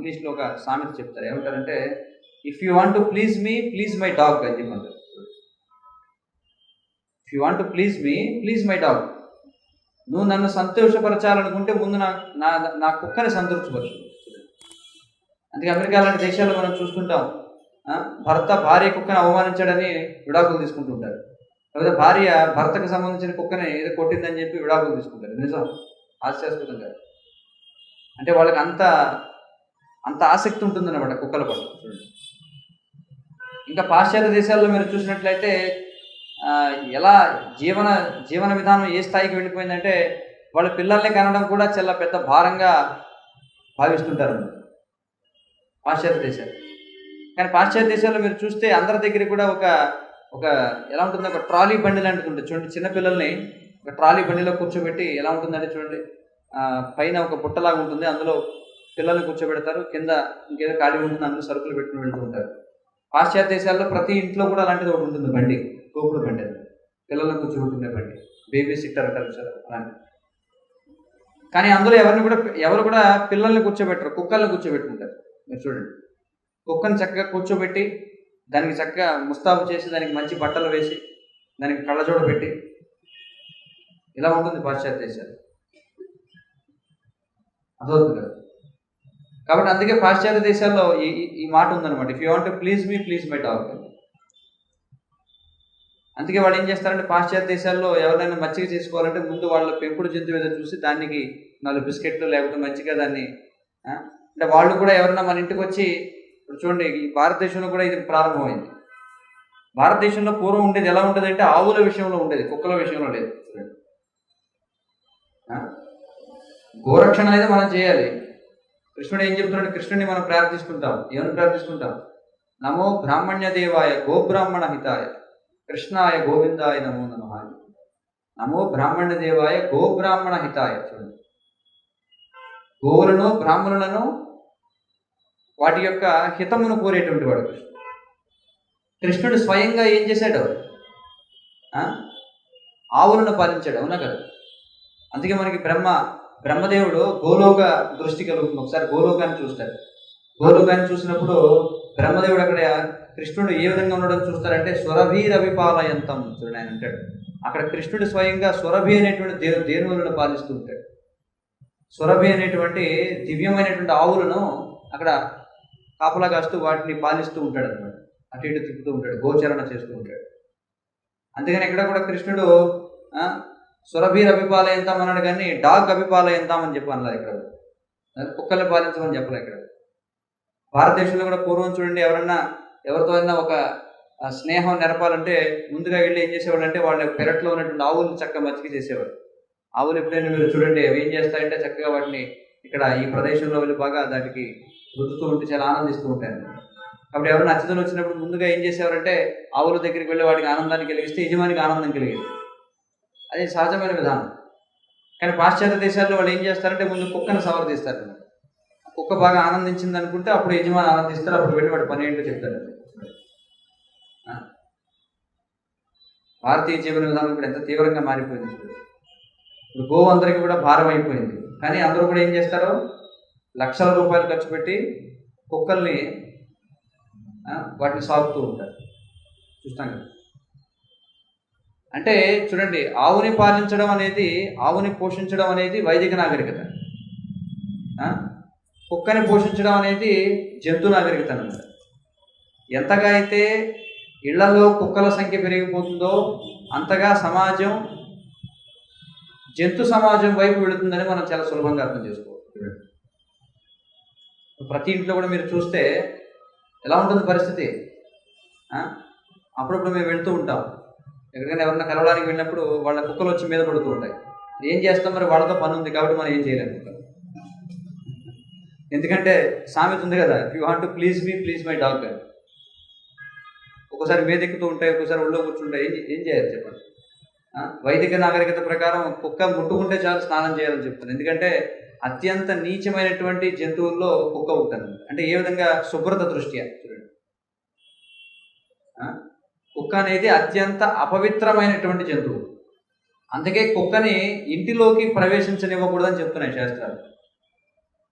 ఇంగ్లీష్లో ఒక సామెత చెప్తారు. ఏమంటారంటే, if you want to please me please my dog అని చెప్పంటారు. If you want to please me please my dog. నువ్వు నన్ను సంతోషపరచాలనుకుంటే ముందు నా కుక్కని సంతోషపరచు. అందుకే అమెరికా లాంటి దేశాల్లో మనం చూస్తుంటాం, భర్త భార్య కుక్కని అవమానించాడని విడాకులు తీసుకుంటుంటారు. లేదా భార్య భర్తకు సంబంధించిన కుక్కని ఏదో కొట్టిందని చెప్పి విడాకులు తీసుకుంటారు. నిజం, హాస్యాస్పదంగా. అంటే వాళ్ళకి అంత ఆసక్తి ఉంటుందన్నమాట కుక్కల పట్ల. చూడండి, ఇంకా పాశ్చాత్య దేశాల్లో మీరు చూసినట్లయితే ఎలా జీవన విధానం ఏ స్థాయికి వెళ్ళిపోయిందంటే, వాళ్ళ పిల్లల్ని కనడం కూడా చాలా పెద్ద భారంగా భావిస్తుంటారు పాశ్చాత్య దేశాలు. కానీ పాశ్చాత్య దేశాల్లో మీరు చూస్తే అందరి దగ్గర కూడా ఒక ఎలా ఉంటుంది, ఒక ట్రాలీ బండి లాంటిది ఉంటుంది. చూడండి, చిన్నపిల్లల్ని ఒక ట్రాలీ బండిలో కూర్చోబెట్టి ఎలా ఉంటుందంటే చూడండి, పైన ఒక బుట్టలాగా ఉంటుంది, అందులో పిల్లల్ని కూర్చోబెడతారు, కింద ఇంకేదో ఖాళీ ఉంటుంది, అందులో సరుకులు పెట్టుకుని వెళ్తూ ఉంటారు. పాశ్చాత్య దేశాల్లో ప్రతి ఇంట్లో కూడా అలాంటిది ఒకటి ఉంటుంది, బండి, తోపుడు బండి, అది పిల్లల్ని కూర్చోబెట్టుకునే బండి, బేబీ సిట్టర్ అంటారు సార్ అలాంటి. కానీ అందులో ఎవరు కూడా పిల్లల్ని కూర్చోబెట్టరు, కుక్కల్ని కూర్చోబెట్టుకుంటారు. మీరు చూడండి, కుక్కని చక్కగా కూర్చోబెట్టి దానికి చక్కగా ముస్తాబు చేసి దానికి మంచి బట్టలు వేసి దానికి కళ్ళజోడ పెట్టి ఇలా ఉంటుంది పాశ్చాత్య దేశాలు. అర్థమవుతుంది కదా. కాబట్టి అందుకే పాశ్చాత్య దేశాల్లో ఈ మాట ఉందన్నమాట, if you want to please me please my dog. అందుకే వాళ్ళు ఏం చేస్తారంటే, పాశ్చాత్య దేశాల్లో ఎవరైనా మచ్చిక చేసుకోవాలంటే ముందు వాళ్ళ పెంపుడు జంతువు ఏదో చూసి దానికి 4 బిస్కెట్లు లేకపోతే మంచిగా దాన్ని, అంటే వాళ్ళు కూడా ఎవరైనా మన ఇంటికి వచ్చి, ఇప్పుడు చూడండి ఈ భారతదేశంలో కూడా ఇది ప్రారంభమైంది. భారతదేశంలో పూర్వం ఉండేది ఎలా ఉంటుంది అంటే, ఆవుల విషయంలో ఉండేది, కుక్కల విషయంలో లేదు. గోరక్షణ అనేది మనం చేయాలి. కృష్ణుడు ఏం చెప్తున్నాడు, కృష్ణుడిని మనం ప్రార్థిస్తుంటాం. ఏమని ప్రార్థిస్తుంటాం? నమో బ్రాహ్మణ్య దేవాయ గోబ్రాహ్మణ హితాయ కృష్ణాయ గోవిందాయ నమో నమః. నమో బ్రాహ్మణ్య దేవాయ గోబ్రాహ్మణ హితాయ. చూడండి, గోవులను బ్రాహ్మణులను వాటి యొక్క హితమును కోరేటువంటి వాడు కృష్ణుడు. కృష్ణుడు స్వయంగా ఏం చేశాడు? ఆవులను పాలించాడు, అవునా కదా. అందుకే మనకి బ్రహ్మదేవుడు గోలోక దృష్టి కలుగుతుంది. ఒకసారి గోలోకాన్ని చూస్తాడు. గోలోకాన్ని చూసినప్పుడు బ్రహ్మదేవుడు అక్కడ కృష్ణుడు ఏ విధంగా ఉండడం చూస్తారంటే, సురభీరవిపాలయంతం. చూడండి, ఆయన అంటాడు అక్కడ కృష్ణుడు స్వయంగా సురభి అనేటువంటి దేనువులను పాలిస్తూ ఉంటాడు. సురభి అనేటువంటి దివ్యమైనటువంటి ఆవులను అక్కడ కాపలా కాస్తూ వాటిని పాలిస్తూ ఉంటాడు అనమాట. అటు ఇటు తిప్పుతూ ఉంటాడు, గోచరణ చేస్తూ ఉంటాడు. అందుకని ఇక్కడ కూడా కృష్ణుడు సురభీర్ అభిపాలయంతాం అన్నాడు, కానీ డాగ్ అభిపాలయంతాం అని చెప్పి అన్నారు. ఇక్కడ కుక్కల్ని పాలించమని చెప్పలే. ఇక్కడ భారతదేశంలో కూడా పూర్వం చూడండి, ఎవరితో అయినా ఒక స్నేహం నెరపాలంటే ముందుగా వెళ్ళి ఏం చేసేవాళ్ళు అంటే, వాళ్ళ పెరట్లో ఉన్నటువంటి ఆవులు చక్కగా మచ్చిక చేసేవారు. ఆవులు ఎప్పుడైనా మీరు చూడండి అవి ఏం చేస్తాయంటే, చక్కగా వాటిని ఇక్కడ ఈ ప్రదేశంలో వెళ్ళి బాగా దానికి రుద్దుతూ ఉంటే చాలా ఆనందిస్తూ ఉంటాయి. కాబట్టి ఎవరైనా అతిథులు వచ్చినప్పుడు ముందుగా ఏం చేసేవారంటే, ఆవుల దగ్గరికి వెళ్ళి వాటికి ఆనందాన్ని కలిగిస్తే యజమానికి ఆనందం కలిగేది. అది సహజమైన విధానం. కానీ పాశ్చాత్య దేశాల్లో వాళ్ళు ఏం చేస్తారంటే, ముందు కుక్కను సమర్థిస్తారు. కుక్క బాగా ఆనందించింది అనుకుంటే అప్పుడు యజమాని ఆనందిస్తారు, అప్పుడు వెళ్ళి వాడి పని ఏంటో చెప్తారు. భారతీయ జీవన విధానం కూడా ఎంత తీవ్రంగా మారిపోయింది. ఇప్పుడు గోవు అందరికీ కూడా భారం అయిపోయింది. కానీ అందరూ కూడా ఏం చేస్తారు, లక్షల రూపాయలు ఖర్చు పెట్టి కుక్కల్ని వాటిని సాగుతూ ఉంటారు. చూస్తాం కదా. అంటే చూడండి, ఆవుని పాలించడం అనేది, ఆవుని పోషించడం అనేది వైదిక నాగరికత. కుక్కని పోషించడం అనేది జంతు నాగరికత అన్నమాట. ఎంతగా అయితే ఇళ్లలో కుక్కల సంఖ్య పెరిగిపోతుందో అంతగా సమాజం జంతు సమాజం వైపు వెళుతుందని మనం చాలా సులభంగా అర్థం చేసుకోవచ్చు. ప్రతి ఇంట్లో కూడా మీరు చూస్తే ఎలా ఉంటుంది పరిస్థితి. అప్పుడప్పుడు మేము వెళ్తూ ఉంటాం, ఎక్కడికైనా ఎవరైనా కలవడానికి వెళ్ళినప్పుడు వాళ్ళ కుక్కలు వచ్చి మీద పడుతూ ఉంటాయి. ఏం చేస్తాం మరి, వాళ్ళతో పని ఉంది కాబట్టి మనం ఏం చేయలేము. ఎందుకంటే సామెత ఉంది కదా, if you want to please me please my dog. ఒక్కోసారి మీద ఎక్కుతూ ఉంటాయి, ఒక్కోసారి ఒళ్ళో కూర్చుంటాయి. ఏం చేయాలి చెప్పండి. వైదిక నాగరికత ప్రకారం కుక్క ముట్టుకుంటే చాలు స్నానం చేయాలని చెప్తుంది. ఎందుకంటే అత్యంత నీచమైనటువంటి జంతువుల్లో కుక్క ఉంటుంది. అంటే ఏ విధంగా, శుభ్రత దృష్ట్యా చూడండి. కుక్క అనేది అత్యంత అపవిత్రమైనటువంటి జంతువు. అందుకే కుక్కని ఇంటిలోకి ప్రవేశించనివ్వకూడదని చెప్తున్నాయి శాస్త్రాలు.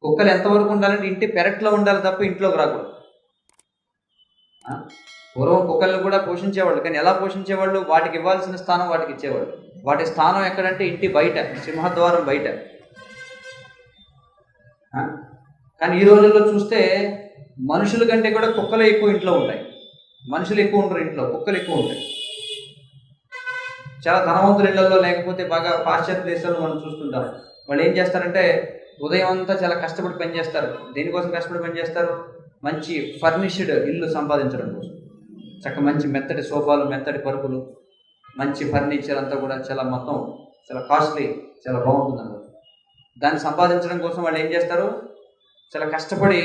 కుక్కలు ఎంతవరకు ఉండాలంటే ఇంటి పెరట్లో ఉండాలి తప్ప ఇంట్లోకి రాకూడదు. పూర్వం కుక్కల్ని కూడా పోషించేవాళ్ళు, కానీ ఎలా పోషించేవాళ్ళు? వాటికి ఇవ్వాల్సిన స్థానం వాటికి ఇచ్చేవాళ్ళు. వాటి స్థానం ఎక్కడంటే ఇంటి బయట, సింహద్వారం బయట. కానీ ఈ రోజుల్లో చూస్తే మనుషుల కంటే కూడా కుక్కలు ఎక్కువ ఇంట్లో ఉంటాయి. మనుషులు ఎక్కువ ఉండరు ఇంట్లో, కుక్కలు ఎక్కువ ఉంటాయి. చాలా ధనవంతుల ఇళ్లలో, లేకపోతే బాగా పాశ్చాత్య దేశాల్లో మనం చూస్తుంటాం. వాళ్ళు ఏం చేస్తారంటే ఉదయం అంతా చాలా కష్టపడి పనిచేస్తారు. దేనికోసం కష్టపడి పనిచేస్తారు? మంచి ఫర్నిష్డ్ ఇల్లు సంపాదించడం కోసం. మంచి మెత్తటి సోఫాలు, మెత్తటి పరుపులు, మంచి ఫర్నిచర్ అంతా కూడా చాలా మొత్తం చాలా కాస్ట్లీ, చాలా బాగుంటుంది అన్నమాట. దాన్ని సంపాదించడం కోసం వాళ్ళు ఏం చేస్తారు? చాలా కష్టపడి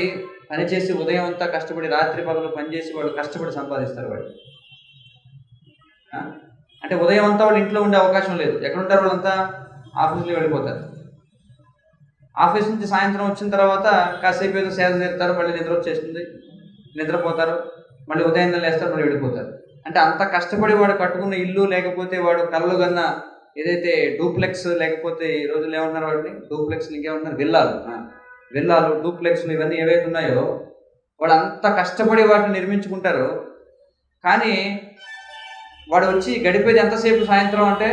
పనిచేసి, ఉదయం అంతా కష్టపడి, రాత్రి పగలు పనిచేసి వాళ్ళు కష్టపడి సంపాదిస్తారు వాళ్ళు. అంటే ఉదయం అంతా వాళ్ళు ఇంట్లో ఉండే అవకాశం లేదు. ఎక్కడుంటారు? వాళ్ళంతా ఆఫీస్లో వెళ్ళిపోతారు. ఆఫీస్ నుంచి సాయంత్రం వచ్చిన తర్వాత కాసేపు ఏదో సేద తీరుతారు, మళ్ళీ నిద్ర వచ్చేస్తుంది, నిద్రపోతారు, మళ్ళీ ఉదయం లేస్తారు, మళ్ళీ వెళ్ళిపోతారు. అంటే అంత కష్టపడి వాడు కట్టుకున్న ఇల్లు, లేకపోతే వాడు కళ్ళు కన్న ఏదైతే డూప్లెక్స్, లేకపోతే ఈ రోజుల్లో ఏమన్నారు వాడిని? డూప్లెక్స్, ఇంకేమన్నారు? విల్లాలు, డూప్లెక్స్లు, ఇవన్నీ ఏవైతే ఉన్నాయో వాడు అంత కష్టపడి వాటిని నిర్మించుకుంటారు. కానీ వాడు వచ్చి గడిపేది ఎంతసేపు? సాయంత్రం అంటే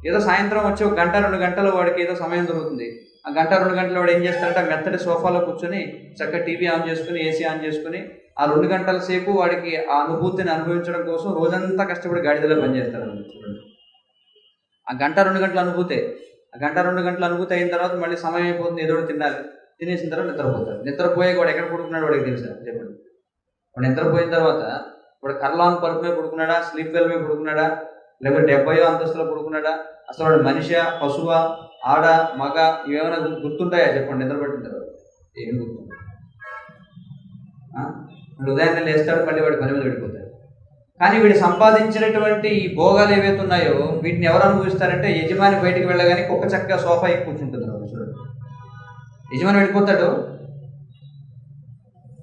ఏదో సాయంత్రం వచ్చి 1 గంట 2 గంటలు వాడికి ఏదో సమయం దొరుకుతుంది. ఆ 1 గంట 2 గంటలు వాడు ఏం చేస్తారంటే మెత్తటి సోఫాలో కూర్చొని చక్కగా టీవీ ఆన్ చేసుకుని, ఏసీ ఆన్ చేసుకుని, ఆ 2 గంటల సేపు వాడికి ఆ అనుభూతిని అనుభవించడం కోసం రోజంతా కష్టపడి గాడిదలో పనిచేస్తారు. ఆ 1 గంట 2 గంటల అనుభూతే. ఆ 1 గంట 2 గంటల అనుభూతి అయిన తర్వాత మళ్ళీ సమయం అయిపోతుంది, ఏదో తినాలి, తినేసిన తర్వాత నిద్రపోతారు. నిద్రపోయే వాడు ఎక్కడ పడుకున్నాడు వాడికి తెలుసా? చెప్పండి. వాడు నిద్రపోయిన తర్వాత వాడు కర్లాన్ పరుపు మీద పడుకున్నాడా, స్లీప్ వెల్ మీద పడుకున్నాడా, లేకపోతే 70వ అంతస్తులో పడుకున్నాడా? అసలు వాడు మనిషా, పశువా, ఆడ, మగ, ఇవేమైనా గుర్తుంటాయా? చెప్పండి. నిద్రపట్టిన తర్వాత ఏం గుర్తుంటాయి? ఉదయాన్నే లేస్తాడు, మళ్ళీ వాడి పని మీద వెళ్ళిపోతాడు. కానీ వీడు సంపాదించినటువంటి ఈ భోగాలు ఏవైతే ఉన్నాయో వీటిని ఎవరు అనుభవిస్తారంటే యజమాని బయటికి వెళ్ళగానే కుక్క చక్కగా సోఫా ఎక్కి కూర్చుంటుంది. చూడండి, యజమాని వెళ్ళిపోతాడు,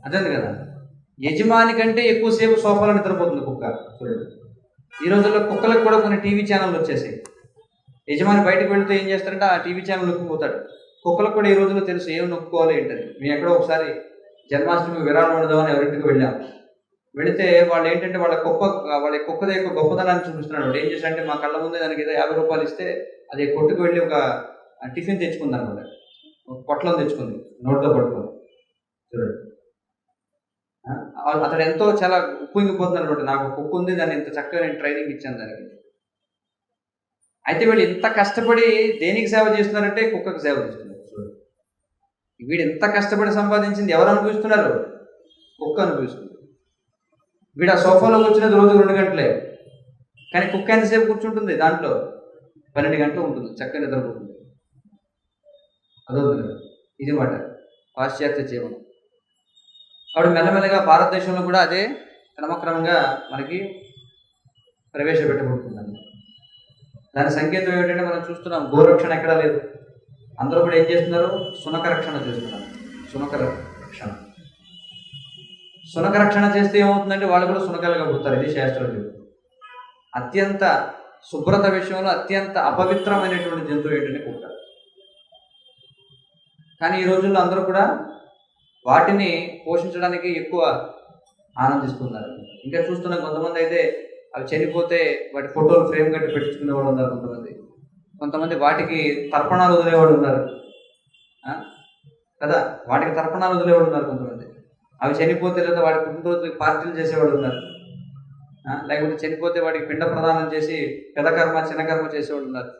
అదే కదా, యజమాని కంటే ఎక్కువసేపు సోఫాలో నిద్రపోతుంది కుక్క. చూడండి, ఈ రోజుల్లో కుక్కలకు కూడా కొన్ని టీవీ ఛానళ్ళు వచ్చేసాయి. యజమాని బయటకు వెళితే ఏం చేస్తారంటే ఆ టీవీ ఛానల్ నొక్కిపోతాడు. కుక్కలకు కూడా ఈ రోజుల్లో తెలుసు ఏం నొక్కుకోవాలి ఏంటని. మేము ఎక్కడో ఒకసారి జన్మాష్టమికి విరాళం ఉండదామని ఎవరింటికి వెళ్ళాం. వెళితే వాళ్ళు ఏంటంటే వాళ్ళ కుక్కది యొక్క గొప్పతనాన్ని చూపిస్తున్నాడు. వాడు ఏం చేశాడంటే మా కళ్ళ ముందే దానికి ఏదో 50 రూపాయలు ఇస్తే అది కొట్టుకు వెళ్ళి ఒక టిఫిన్ తెచ్చుకుంది అనమాట. ఒక పొట్లం తెచ్చుకుంది నోటితో పట్టుకొని. చూడండి, అతడు ఎంతో చాలా ఉప్పొంగిపోతుంది అనమాట. నాకు కుక్క ఉంది, దాన్ని ఇంత చక్కగా నేను ట్రైనింగ్ ఇచ్చాను దానికి. అయితే వీళ్ళు ఇంత కష్టపడి దేనికి సేవ చేస్తున్నారంటే కుక్కకు సేవ చేస్తున్నారు. చూడండి, వీడు ఎంత కష్టపడి సంపాదించింది ఎవరు అనుభవిస్తున్నారు? కుక్క అనుభవిస్తుంది. వీడు ఆ సోఫాలో కూర్చునేది రోజు 2 గంటలే, కానీ కుక్క ఎంతసేపు కూర్చుంటుంది? దాంట్లో 12 గంటలు ఉంటుంది, చక్కగా నిద్రపోతుంది. అదవుతుంది కదా, ఇది మాట పాశ్చాత్య జీవనం. కాబట్టి మెల్లమెల్లగా భారతదేశంలో కూడా అదే క్రమక్రమంగా మనకి ప్రవేశపెట్టబడుతుందండి. దాని సంకేతం ఏమిటంటే మనం చూస్తున్నాం, గోరక్షణ ఎక్కడా లేదు. అందరూ కూడా ఏం చేస్తున్నారు? శునక రక్షణ చేస్తున్నారు. శునక రక్షణ చేస్తే ఏమవుతుందంటే వాళ్ళు కూడా శునకాలుగా పుడతారు. ఇది శాస్త్రం చెప్తుంది. అత్యంత శుభ్రత విషయంలో అత్యంత అపవిత్రమైనటువంటి జంతువు ఏంటంటే కుక్క. కానీ ఈ రోజుల్లో అందరూ కూడా వాటిని పోషించడానికి ఎక్కువ ఆనందిస్తున్నారు. ఇంకా చూస్తున్న కొంతమంది అయితే అవి చనిపోతే వాటి ఫోటోలు ఫ్రేమ్ కట్టి పెట్టించుకునే వాళ్ళు ఉన్నారు. కొంతమంది వాటికి తర్పణాలు వదిలేవాడు ఉన్నారు కదా, వాటికి తర్పణాలు వదిలేవాడు ఉన్నారు. కొంతమంది అవి చనిపోతే లేదా వాటి పుట్టినరోజుకి పార్టీలు చేసేవాడు ఉన్నారు. లేకపోతే చనిపోతే వాటికి పిండ ప్రదానం చేసి పెదకర్మ చిన్నకర్మ చేసేవాళ్ళు ఉన్నారు.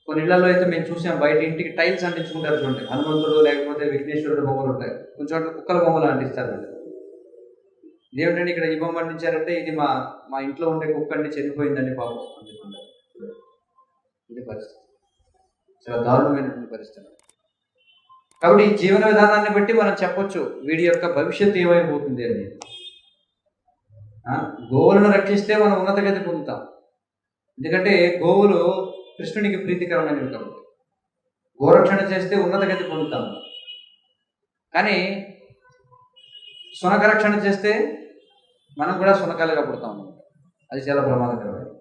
కొన్ని ఇళ్లలో అయితే మేము చూసాం, బయట ఇంటికి టైల్స్ అంటించుకుంటారు. చూడండి, హనుమంతుడు లేకపోతే విఘ్నేశ్వరుడు బొమ్మలు ఉంటాయి, కొంచెం కుక్కల బొమ్మలు అంటిస్తారు. ఏమిటంటే ఇక్కడ ఈ బొమ్మ అంటించారంటే ఇది మా ఇంట్లో ఉండే కుక్క అండి, చనిపోయిందండి పాపం అనుకుంటారు. ఇది పరిస్థితి, చాలా దారుణమైనటువంటి పరిస్థితి. కాబట్టి ఈ జీవన విధానాన్ని బట్టి మనం చెప్పొచ్చు వీడి యొక్క భవిష్యత్తు ఏమైపోతుంది అని. గోవులను రక్షిస్తే మనం ఉన్నతగతి పొందుతాం. ఎందుకంటే గోవులు కృష్ణునికి ప్రీతికరమైనవి కాబట్టి గోరక్షణ చేస్తే ఉన్నతగతి పొందుతాం. కానీ శునక రక్షణ చేస్తే మనం కూడా శునకాలుగా పుడతాం. అది చాలా ప్రమాదకరమైనది.